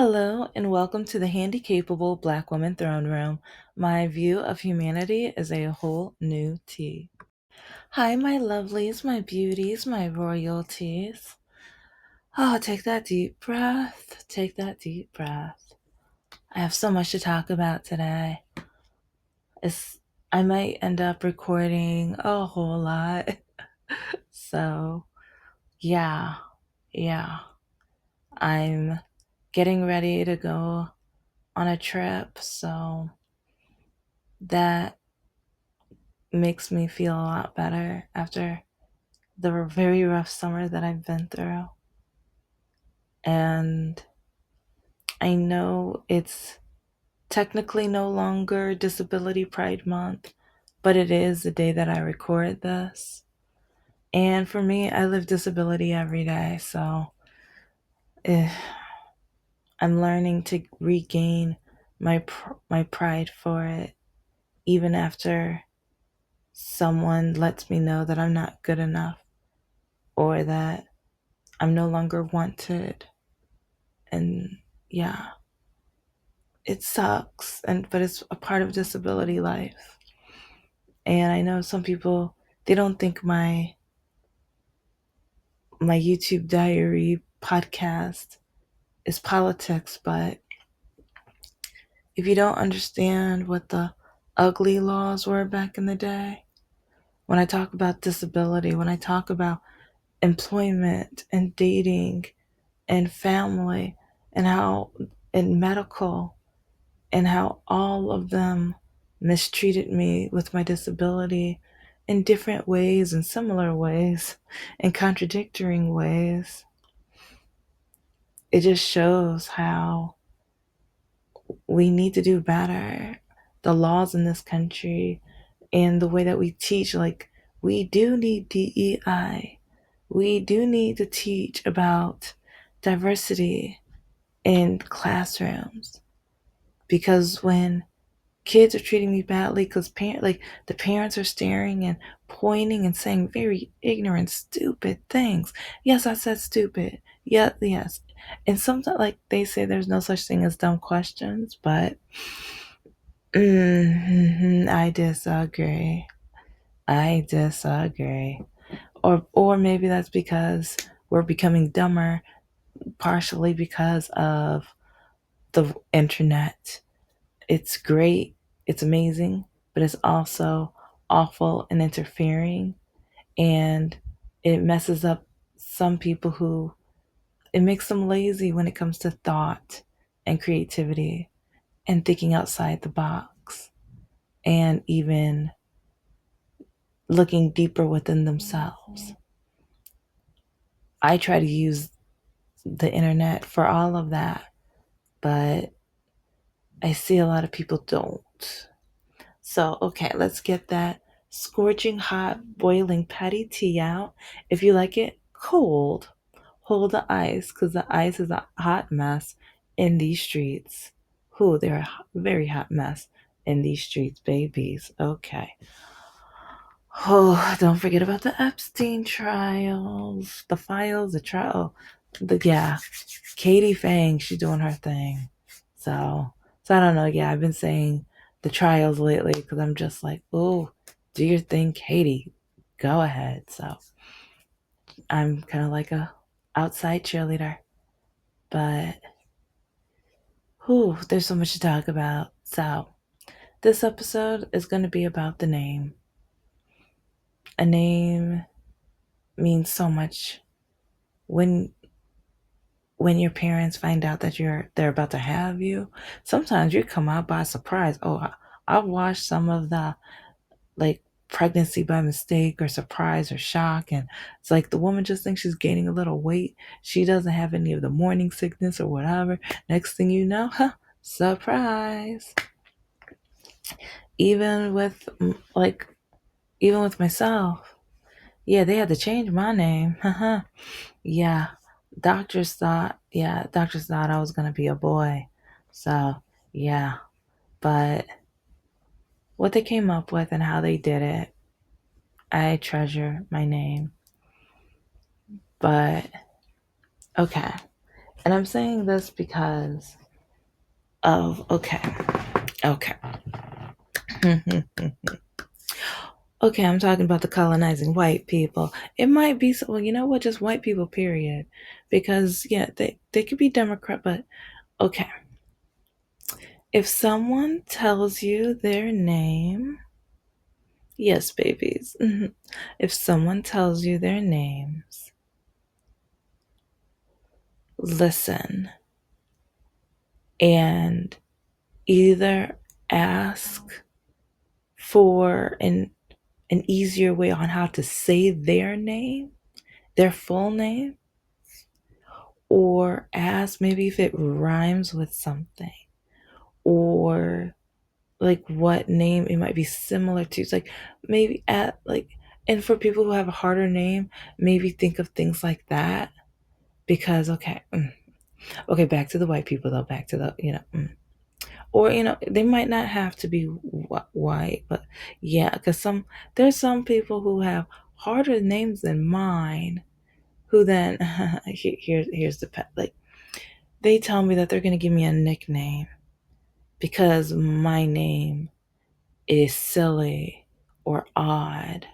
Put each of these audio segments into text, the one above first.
Hello, and welcome to the Handicapable Black Woman Throne Room. My view of humanity is a whole new tea. Hi, my lovelies, my beauties, my royalties. Oh, take that deep breath. Take that deep breath. I have so much to talk about today. It's, I might end up recording a whole lot. So, yeah, yeah. I'm getting ready to go on a trip, so that makes me feel a lot better after the very rough summer that I've been through. And I know it's technically no longer Disability Pride Month, but it is the day that I record this. And for me, I live disability every day, so eh, I'm learning to regain my pride for it, even after someone lets me know that I'm not good enough or that I'm no longer wanted. And yeah, it sucks, but it's a part of disability life. And I know some people, they don't think my YouTube diary podcast is politics, but if you don't understand what the ugly laws were back in the day, when I talk about disability, when I talk about employment and dating and family and how and medical and how all of them mistreated me with my disability in different ways and similar ways and contradictory ways. It just shows how we need to do better. The laws in this country and the way that we teach, like, we do need DEI. We do need to teach about diversity in classrooms because when kids are treating me badly because the parents are staring and pointing and saying very ignorant, stupid things. Yes, I said stupid. Yeah, yes. And sometimes, like, they say there's no such thing as dumb questions, but I disagree. I disagree. Or maybe that's because we're becoming dumber, partially because of the internet. It's great, it's amazing, but it's also awful and interfering. And it messes up some people who, it makes them lazy when it comes to thought and creativity and thinking outside the box and even looking deeper within themselves. I try to use the internet for all of that, but I see a lot of people don't. So, okay, let's get that scorching hot, boiling patty tea out. If you like it cold, hold the ice because the ice is a hot mess in these streets. Who they're a very hot mess in these streets, babies. Okay. Oh, don't forget about the Epstein trials, the files, the trial. Yeah, Katie Fang, she's doing her thing. So I don't know. Yeah, I've been saying the trials lately because I'm just like, oh, do your thing, Katie. Go ahead. So I'm kind of like a outside cheerleader, but there's so much to talk about. So this episode is going to be about the name. A name means so much when your parents find out that they're about to have you. Sometimes you come out by surprise. Oh, I've watched some of the, like, pregnancy by mistake or surprise or shock, and it's like the woman just thinks she's gaining a little weight. She doesn't have any of the morning sickness or whatever. Next thing you know, surprise. Even with like even with myself, yeah, they had to change my name. Yeah, doctors thought I was gonna be a boy. So yeah, but what they came up with and how they did it, I treasure my name. But okay, And I'm saying this because of, okay. Okay, I'm talking about the colonizing white people. It might be so, well, you know what, just white people, period. Because, yeah, they could be Democrat, but okay. If someone tells you their name, yes, babies. If someone tells you their names, listen and either ask for an easier way on how to say their name, their full name, or ask maybe if it rhymes with something, or like what name it might be similar to. It's like maybe at like, and for people who have a harder name, maybe think of things like that. Because okay, back to the white people though, back to the or they might not have to be white, but yeah, because there's some people who have harder names than mine, who then here's the pet, like they tell me that they're gonna give me a nickname because my name is silly or odd.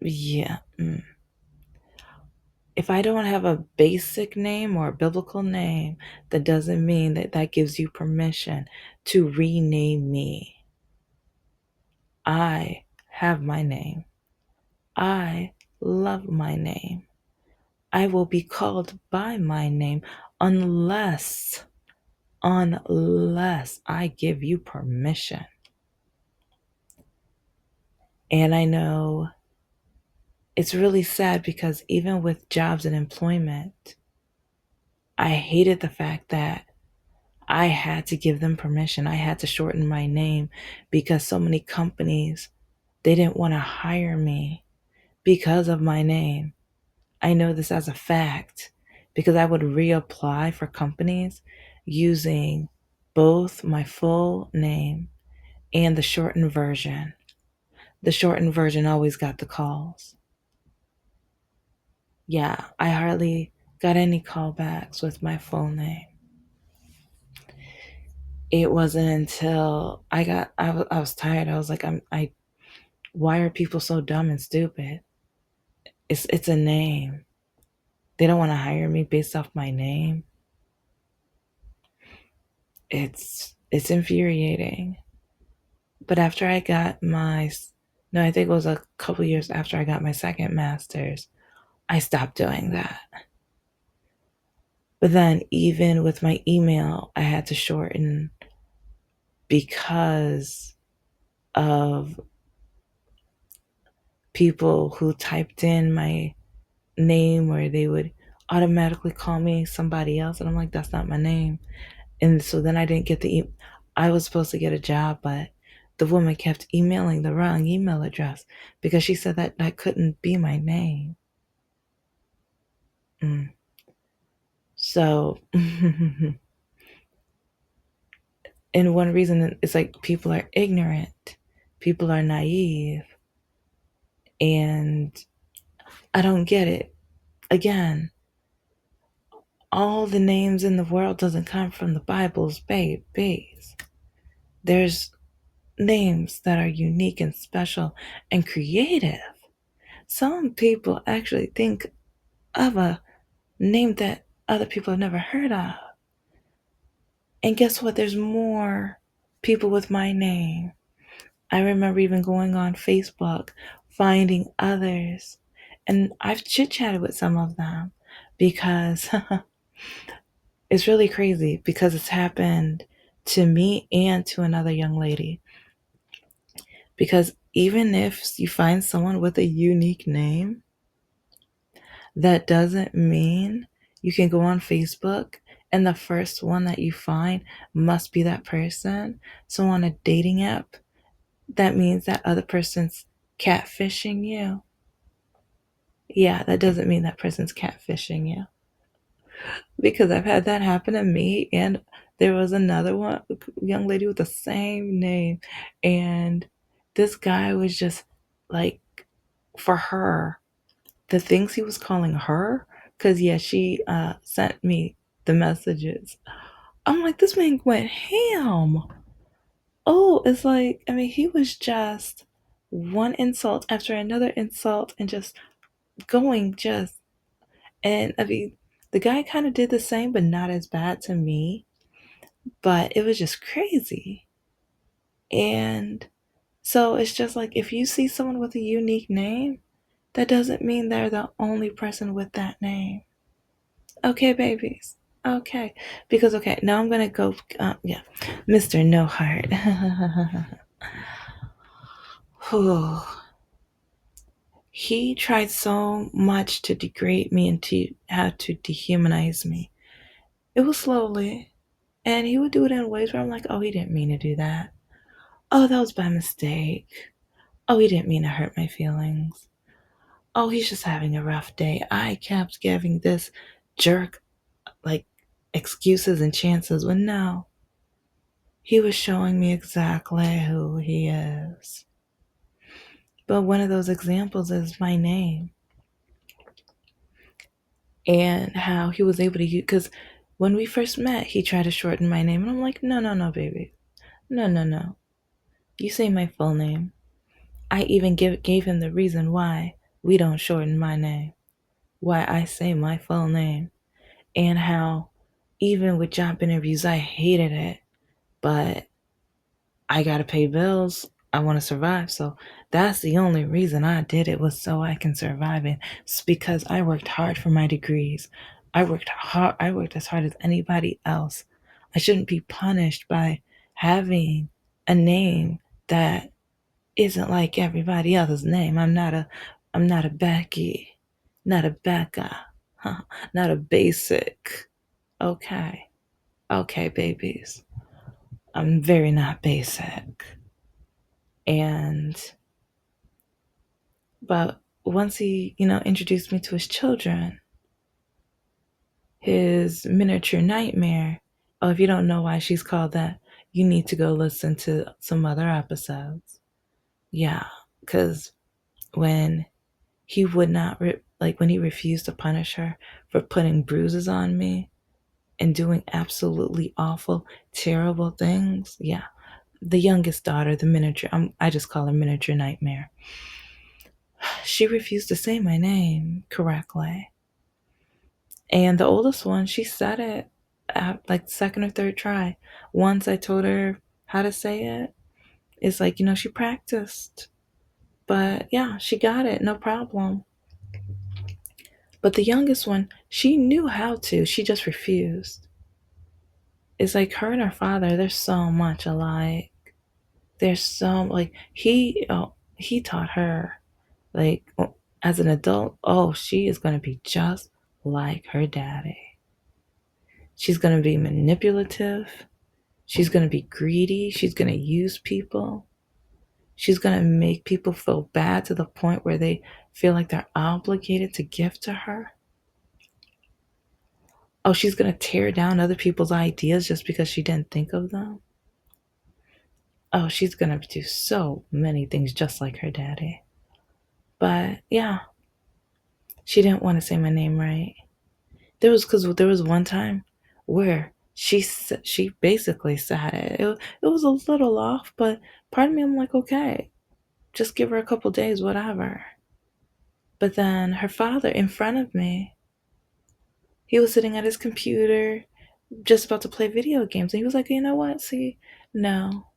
Yeah. If I don't have a basic name or a biblical name, that doesn't mean that that gives you permission to rename me. I have my name. I love my name. I will be called by my name unless I give you permission. And I know it's really sad because even with jobs and employment, I hated the fact that I had to give them permission. I had to shorten my name because so many companies, they didn't want to hire me because of my name. I know this as a fact because I would reapply for companies using both my full name and the shortened version. The shortened version always got the calls. Yeah, I hardly got any callbacks with my full name. It wasn't until I was tired. I was like, why are people so dumb and stupid? It's a name. They don't want to hire me based off my name. It's infuriating. But after I got my no, I think it was a couple years after I got my second master's, I stopped doing that. But then even with my email, I had to shorten because of people who typed in my name or they would automatically call me somebody else, and I'm like, that's not my name. And so then I didn't get I was supposed to get a job, but the woman kept emailing the wrong email address because she said that that couldn't be my name. So and one reason is like people are ignorant, people are naive, and I don't get it. Again, all the names in the world doesn't come from the Bible's base. There's names that are unique and special and creative. Some people actually think of a name that other people have never heard of. And guess what? There's more people with my name. I remember even going on Facebook, finding others. And I've chit chatted with some of them because it's really crazy because it's happened to me and to another young lady. Because even if you find someone with a unique name, that doesn't mean you can go on Facebook and the first one that you find must be that person. So on a dating app, that means that other person's catfishing you. Yeah, that doesn't mean that person's catfishing you. Because I've had that happen to me, and there was another one, young lady with the same name, and this guy was just like, for her, the things he was calling her Cause yeah, she sent me the messages. I'm like, this man went ham. Oh, it's like, I mean, he was just one insult after another insult and just going just, and I mean, the guy kind of did the same, but not as bad to me. But it was just crazy. And so it's just like if you see someone with a unique name, that doesn't mean they're the only person with that name. Okay, babies. Okay. Because, okay, now I'm going to go, yeah, Mr. No Heart. He tried so much to degrade me and to how to dehumanize me. It was slowly. And he would do it in ways where I'm like, oh, he didn't mean to do that. Oh, that was by mistake. Oh, he didn't mean to hurt my feelings. Oh, he's just having a rough day. I kept giving this jerk like excuses and chances when no, he was showing me exactly who he is. But one of those examples is my name and how he was able to use, because when we first met, he tried to shorten my name. And I'm like, no, no, no, baby. No, no, no. You say my full name. I even gave him the reason why we don't shorten my name, why I say my full name, and how even with job interviews, I hated it, but I gotta pay bills. I want to survive. So that's the only reason I did it, was so I can survive. And it's because I worked hard for my degrees. I worked hard. I worked as hard as anybody else. I shouldn't be punished by having a name that isn't like everybody else's name. I'm not a Becky, not a Becca, not a basic. Okay. Okay, babies. I'm very not basic. And but once he, introduced me to his children, his miniature nightmare. Oh, if you don't know why she's called that, you need to go listen to some other episodes. Yeah, because when he would not, like when he refused to punish her for putting bruises on me and doing absolutely awful, terrible things. Yeah, the youngest daughter, the miniature, I just call her miniature nightmare. She refused to say my name correctly. And the oldest one, she said it at like second or third try. Once I told her how to say it, it's like, she practiced. But yeah, she got it, no problem. But the youngest one, she knew how to, she just refused. It's like her and her father, they're so much alike. They're so, like, he taught her, like, as an adult, oh, she is going to be just like her daddy. She's going to be manipulative. She's going to be greedy. She's going to use people. She's going to make people feel bad to the point where they feel like they're obligated to give to her. Oh, she's going to tear down other people's ideas just because she didn't think of them. Oh, she's going to do so many things just like her daddy. But yeah, she didn't want to say my name right. There was one time where she basically said it. It was a little off, but part of me, I'm like, okay, just give her a couple days, whatever. But then her father, in front of me, he was sitting at his computer, just about to play video games. And he was like, you know what? See, no.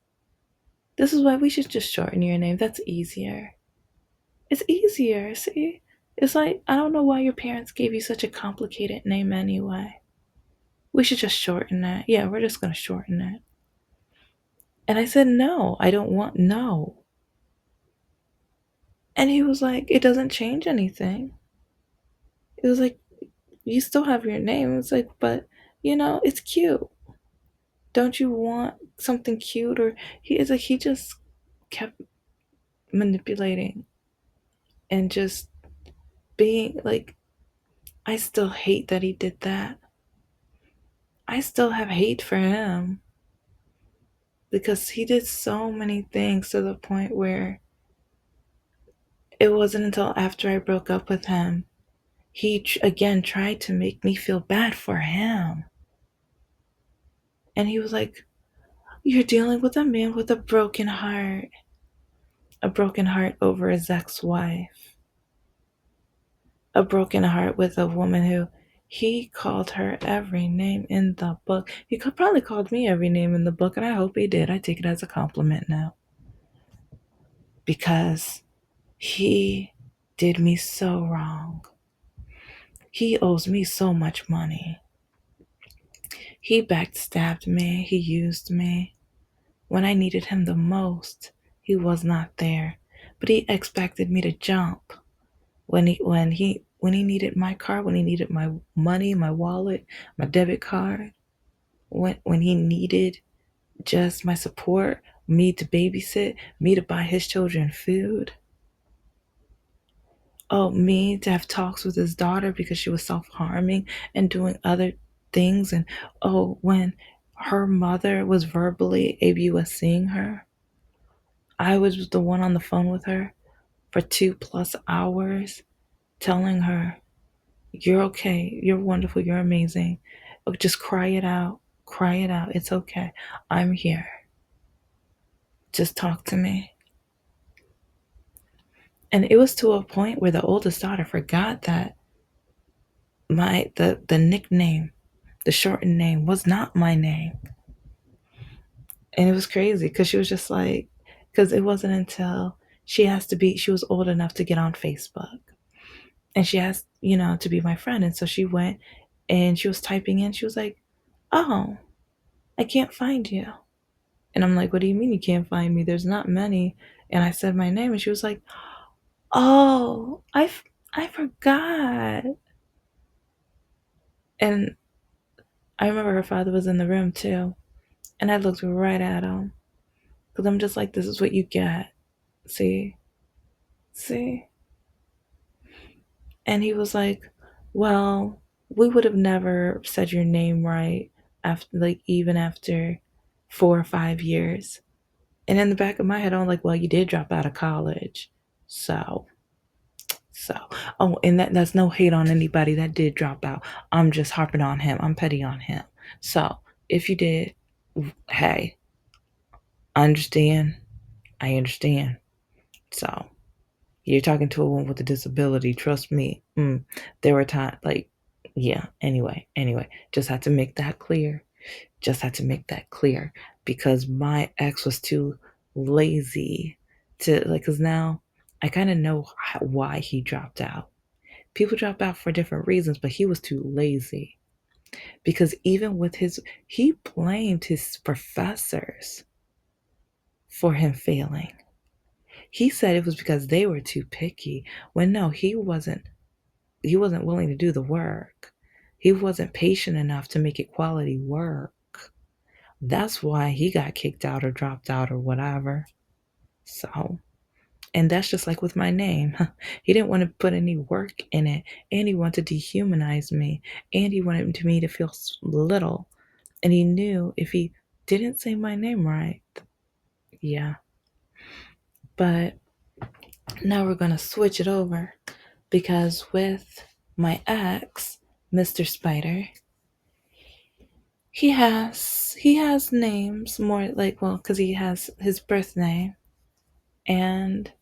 This is why we should just shorten your name. That's easier. It's easier, see? It's like, I don't know why your parents gave you such a complicated name anyway. We should just shorten it. Yeah, we're just going to shorten it. And I said, no, I don't want, no. And he was like, it doesn't change anything. It was like, you still have your name. It's like, but it's cute. Don't you want something cute? Or he just kept manipulating and just being like, I still hate that he did that. I still have hate for him because he did so many things to the point where it wasn't until after I broke up with him he again tried to make me feel bad for him. And he was like, "You're dealing with a man with a broken heart over his ex wife, a broken heart with a woman who he called her every name in the book. He could probably called me every name in the book, and I hope he did. I take it as a compliment now because he did me so wrong. He owes me so much money. He backstabbed me. He used me. When I needed him the most, he was not there. But he expected me to jump when he needed my car, when he needed my money, my wallet, my debit card, when he needed just my support, me to babysit, me to buy his children food. Oh, me to have talks with his daughter because she was self-harming and doing other things. And oh, when her mother was verbally abusing her, I was the one on the phone with her for 2+ hours telling her, "You're okay. You're wonderful. You're amazing. Oh, just cry it out. Cry it out. It's okay. I'm here. Just talk to me." And it was to a point where the oldest daughter forgot that the nickname, the shortened name, was not my name. And it was crazy because she was just like, because it wasn't until she was old enough to get on Facebook. And she asked, to be my friend. And so she went and she was typing in. She was like, "Oh, I can't find you." And I'm like, "What do you mean you can't find me? There's not many." And I said my name and she was like, "Oh, I forgot." And I remember her father was in the room too. And I looked right at him because I'm just like, this is what you get. See? See? And he was like, "Well, we would have never said your name right after, like, even after 4 or 5 years." And in the back of my head, I'm like, "Well, you did drop out of college. So, so, oh, and that's no hate on anybody that did drop out. I'm just harping on him. I'm petty on him. So, if you did, hey, I understand. I understand. So, you're talking to a woman with a disability. Trust me. There were times like, yeah. Anyway, just had to make that clear. Just had to make that clear because my ex was too lazy to like. Because now I kind of know why he dropped out. People drop out for different reasons, but he was too lazy because even with he blamed his professors for him failing. He said it was because they were too picky. When no, he wasn't willing to do the work. He wasn't patient enough to make it quality work. That's why he got kicked out or dropped out or whatever. So, and that's just like with my name. He didn't want to put any work in it, and he wanted to dehumanize me, and he wanted me to feel little. And he knew if he didn't say my name right, yeah. But now we're going to switch it over because with my ex, Mr. Spider, he has names more like, well, because he has his birth name and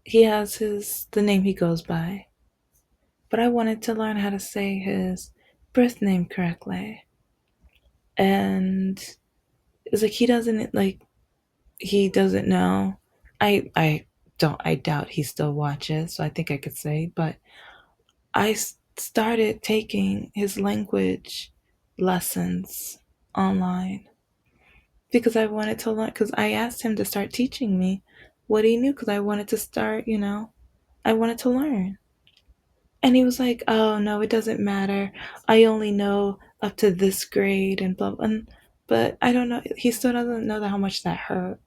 he has the name he goes by. But I wanted to learn how to say his birth name correctly. And it's like he doesn't know. I doubt he still watches, so I think I could say, but I started taking his language lessons online because I wanted to learn. Because I asked him to start teaching me what he knew because I wanted to start, I wanted to learn. And he was like, "Oh, no, it doesn't matter. I only know up to this grade and blah, blah." But I don't know. He still doesn't know how much that hurt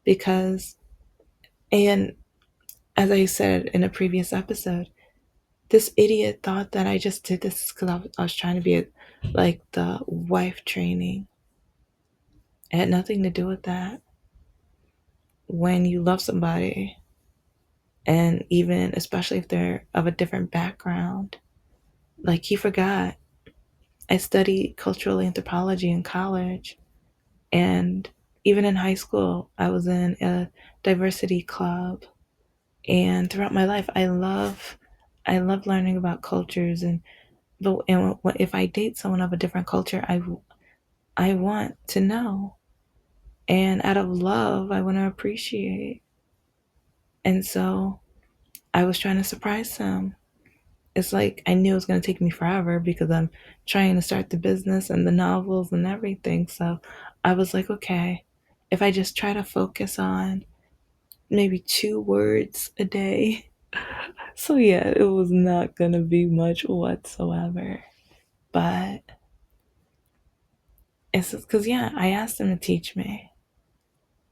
because, and as I said in a previous episode, this idiot thought that I just did this because I was trying to be like the wife training. It had nothing to do with that. When you love somebody And even, especially if they're of a different background, like he forgot. I studied cultural anthropology in college, and even in high school, I was in a diversity club. And throughout my life, I love learning about cultures. And if I date someone of a different culture, I want to know, and out of love, I want to appreciate. And so I was trying to surprise him. It's like I knew it was going to take me forever because I'm trying to start the business and the novels and everything. So I was like, okay, if I just try to focus on maybe 2 words a day. So yeah, it was not going to be much whatsoever. But it's because, yeah, I asked him to teach me.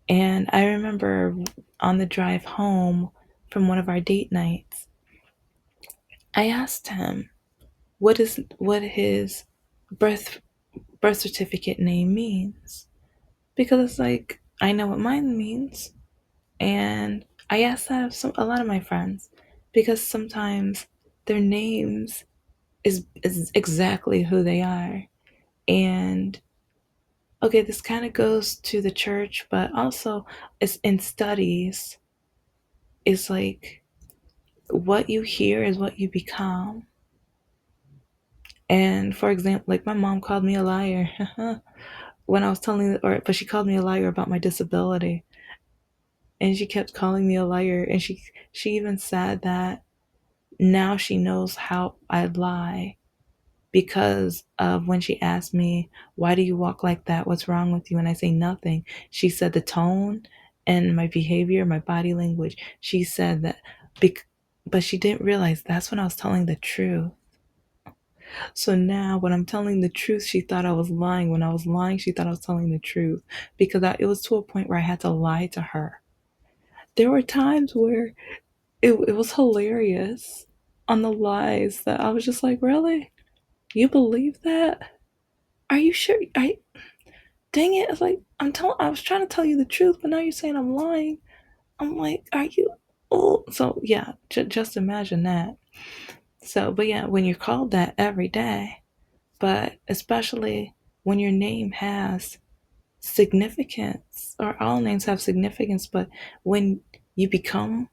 And I remember on the drive home from one of our date nights, I asked him what his birth birth certificate name means, because it's like I know what mine means, and I asked that of a lot of my friends, because sometimes their names is exactly who they are. And okay, this kind of goes to the church, but also it's in studies. It's like what you hear is what you become. And for example, like my mom called me a liar when I was telling, or but she called me a liar about my disability, and she kept calling me a liar, and she even said that now she knows how I lie because of when she asked me, why do you walk like that? What's wrong with you? And I say nothing. She said the tone and my behavior, my body language. She said that, but she didn't realize that's when I was telling the truth. So now, when I'm telling the truth, she thought I was lying. When I was lying, she thought I was telling the truth, because it was to a point where I had to lie to her. There were times where it was hilarious on the lies that I was just like, really? You believe that? Are you sure? Dang it. It's like, I was trying to tell you the truth, but now you're saying I'm lying. I'm like, are you? Oh, so yeah, just imagine that. So, but yeah, when you're called that every day, but especially when your name has significance, or all names have significance, but when you become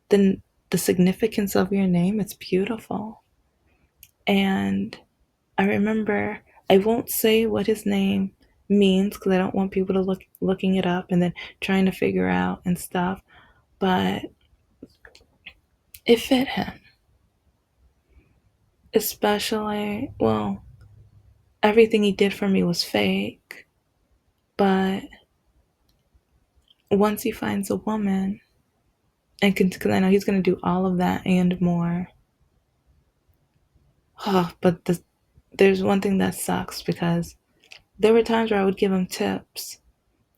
the significance of your name, it's beautiful. And I remember, I won't say what his name means because I don't want people to looking it up and then trying to figure out and stuff, but it fit him. Especially, well, everything he did for me was fake, but once he finds a woman, and because I know he's going to do all of that and more. Oh, but there's one thing that sucks, because there were times where I would give him tips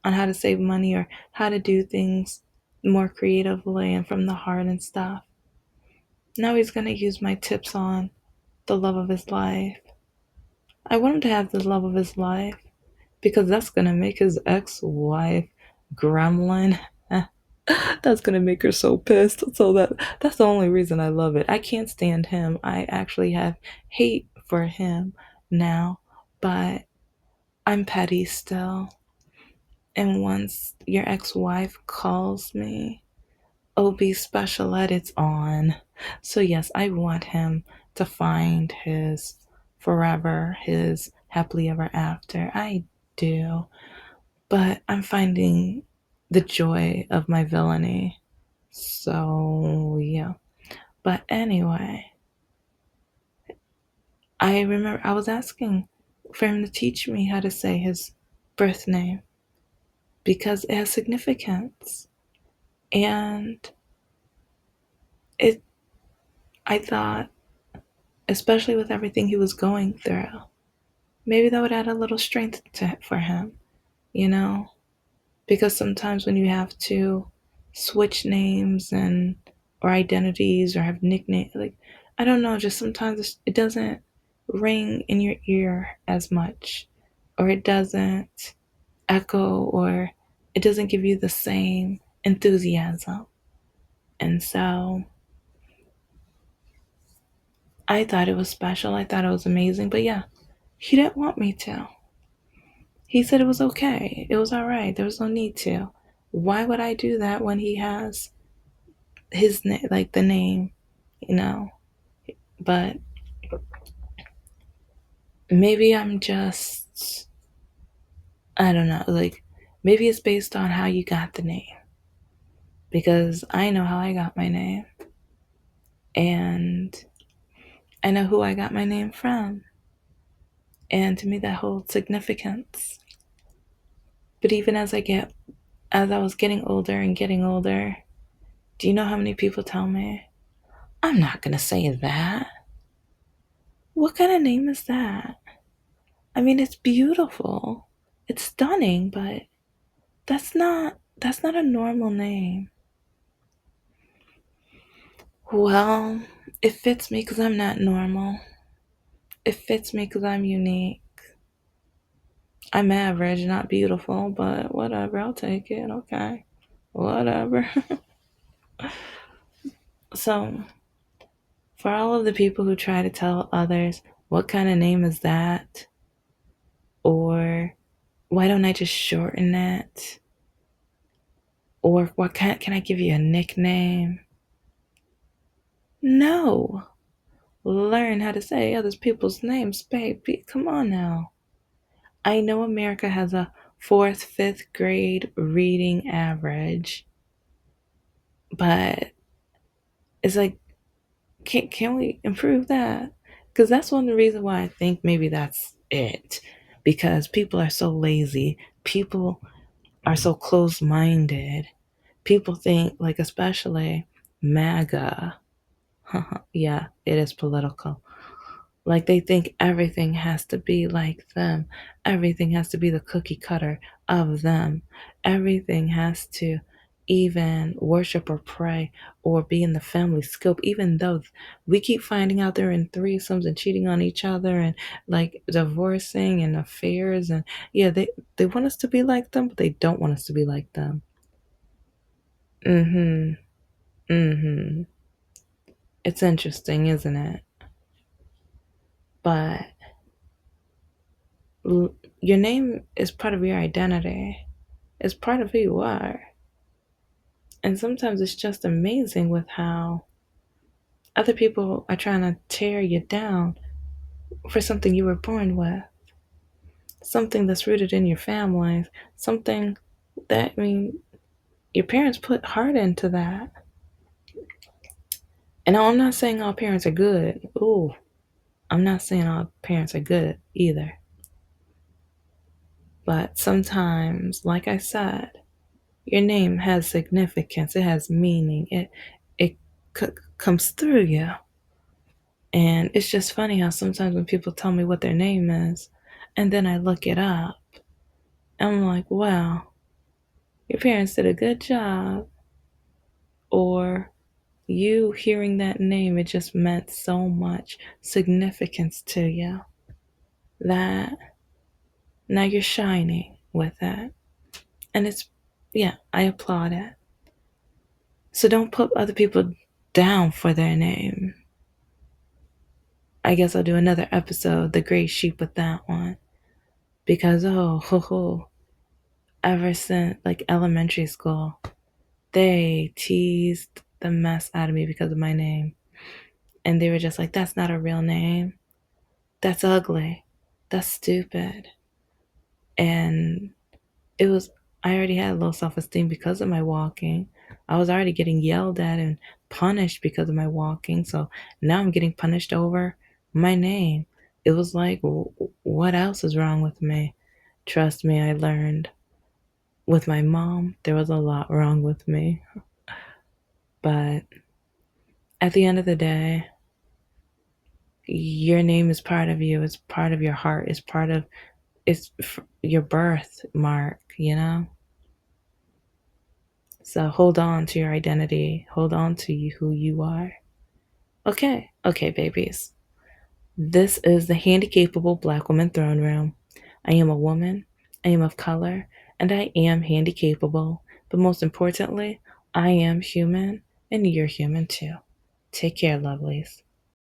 on how to save money or how to do things more creatively and from the heart and stuff. Now he's going to use my tips on the love of his life. I want him to have the love of his life, because that's going to make his ex-wife gremlin. That's gonna make her so pissed. So that's the only reason I love it. I can't stand him. I actually have hate for him now, but I'm petty still. And once your ex-wife calls me, OB special ed, it's on. So yes, I want him to find his forever, his happily ever after. I do. But I'm finding the joy of my villainy. So, yeah. But anyway, I remember I was asking for him to teach me how to say his birth name, because it has significance. And it, I thought, especially with everything he was going through, maybe that would add a little strength for him, you know? Because sometimes when you have to switch names and or identities or have nicknames, like, I don't know, just sometimes it doesn't ring in your ear as much, or it doesn't echo, or it doesn't give you the same enthusiasm. And so I thought it was special. I thought it was amazing. But yeah, he didn't want me to. He said it was okay. It was all right. There was no need to. Why would I do that when he has his name, like the name, you know? But maybe I'm just, I don't know, like maybe it's based on how you got the name. Because I know how I got my name. And I know who I got my name from. And to me, that holds significance. But even as I was getting older and getting older, do you know how many people tell me, I'm not going to say that? What kind of name is that? I mean, it's beautiful. It's stunning, but that's not a normal name. Well, it fits me because I'm not normal. It fits me because I'm unique. I'm average, not beautiful, but whatever. I'll take it. Okay. Whatever. So, for all of the people who try to tell others, what kind of name is that? Or why don't I just shorten it? Or what can I give you a nickname? No. Learn how to say other people's names, baby. Come on now. I know America has a fourth, fifth grade reading average, but it's like, can we improve that? Because that's one of the reasons why I think maybe that's it. Because people are so lazy. People are so close minded. People think, like, especially MAGA. Yeah, it is political. Like they think everything has to be like them. Everything has to be the cookie cutter of them. Everything has to even worship or pray or be in the family scope, even though we keep finding out they're in threesomes and cheating on each other and like divorcing and affairs. And yeah, they want us to be like them, but they don't want us to be like them. Mm-hmm. Mm-hmm. It's interesting, isn't it? But your name is part of your identity. It's part of who you are. And sometimes it's just amazing with how other people are trying to tear you down for something you were born with, something that's rooted in your family, something that, I mean, your parents put heart into that. And I'm not saying all parents are good. Ooh, I'm not saying all parents are good either. But sometimes, like I said, your name has significance. It has meaning. It comes through you. And it's just funny how sometimes when people tell me what their name is, and then I look it up, I'm like, wow, your parents did a good job. Or you hearing that name, it just meant so much significance to you that now you're shining with that. And it's, yeah, I applaud it. So don't put other people down for their name. I guess I'll do another episode, The Gray Sheep, with that one. Because, oh, ho, ho, ever since like elementary school, they teased the mess out of me because of my name. And they were just like, that's not a real name. That's ugly. That's stupid. And it was, I already had low self esteem because of my walking. I was already getting yelled at and punished because of my walking. So now I'm getting punished over my name. It was like, what else is wrong with me? Trust me, I learned. With my mom, there was a lot wrong with me. But at the end of the day, your name is part of you. It's part of your heart. It's your birthmark, you know? So hold on to your identity. Hold on to who you are. Okay, babies. This is the Handicapable Black Woman Throne Room. I am a woman, I am of color, and I am handicapable. But most importantly, I am human And you're human too. Take care, lovelies.